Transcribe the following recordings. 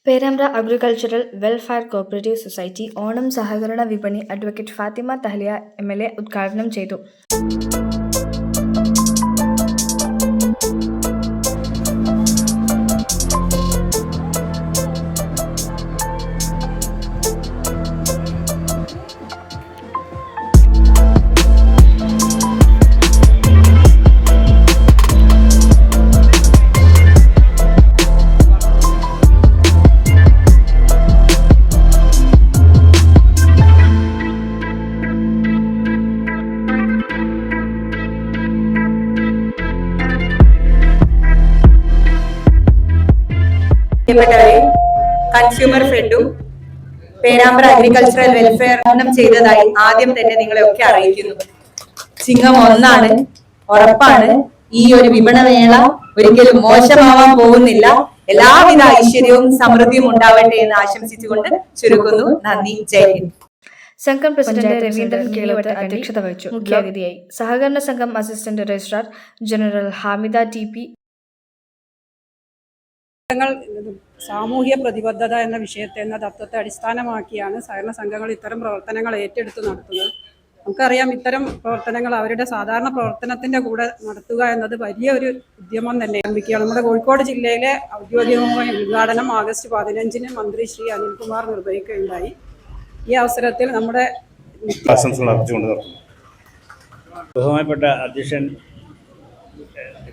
Perambra agricultural welfare cooperative society Onam സഹകരണ വിപണി advocate Fathima Thahliya MLA ഉദ്ഘാടനം ചെയ്തു. കൺസ്യൂമർ ഫെഡും പേരാമ്പ്ര അഗ്രികൾച്ചറൽ വെൽഫെയർ ചെയ്തതായി ആദ്യം തന്നെ നിങ്ങളെ ഒക്കെ അറിയിക്കുന്നു. ചിങ്ങം 1 ഉറപ്പാണ്. ഈ ഒരു വിപണമേള ഒരിക്കലും മോശമാവാൻ പോകുന്നില്ല. എല്ലാവിധ ഐശ്വര്യവും സമൃദ്ധിയും ഉണ്ടാവട്ടെ എന്ന് ആശംസിച്ചുകൊണ്ട് ചുരുക്കുന്നു. നന്ദി. ജയ് ഹിന്ദ്. സംഘം പ്രസിഡന്റ് രവീന്ദ്രൻ കേളവട്ട് അധ്യക്ഷത വഹിച്ചു. മുഖ്യാതിഥിയായി സഹകരണ സംഘം assistant registrar general Hamida TP. സാമൂഹ്യ പ്രതിബദ്ധത എന്ന വിഷയത്തെ എന്ന തത്വത്തെ അടിസ്ഥാനമാക്കിയാണ് സഹകരണ സംഘങ്ങൾ ഇത്തരം പ്രവർത്തനങ്ങൾ ഏറ്റെടുത്ത് നടത്തുന്നത്. നമുക്കറിയാം, ഇത്തരം പ്രവർത്തനങ്ങൾ അവരുടെ സാധാരണ പ്രവർത്തനത്തിന്റെ കൂടെ നടത്തുക എന്നത് വലിയ ഒരു ഉദ്യമം തന്നെ ആരംഭിക്കുകയാണ്. നമ്മുടെ കോഴിക്കോട് ജില്ലയിലെ ഔദ്യോഗികമായ ഉദ്ഘാടനം ആഗസ്റ്റ് 15 മന്ത്രി ശ്രീ അനിൽകുമാർ നിർവഹിക്കുകയുണ്ടായി. ഈ അവസരത്തിൽ നമ്മുടെ ബഹുമാനപ്പെട്ട അധ്യക്ഷൻ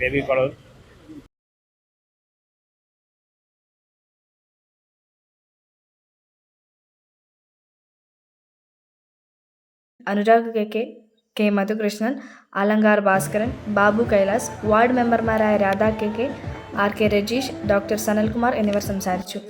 രവി കളവ്, അനുരാഗ് K മധുകൃഷ്ണൻ, അലങ്കാർ ഭാസ്കരൻ, ബാബു കൈലാസ്, വാർഡ് മെമ്പർമാരായ Radha KK, RK Rajeesh, doctor Sanalkumar എന്നിവർ സംസാരിച്ചു.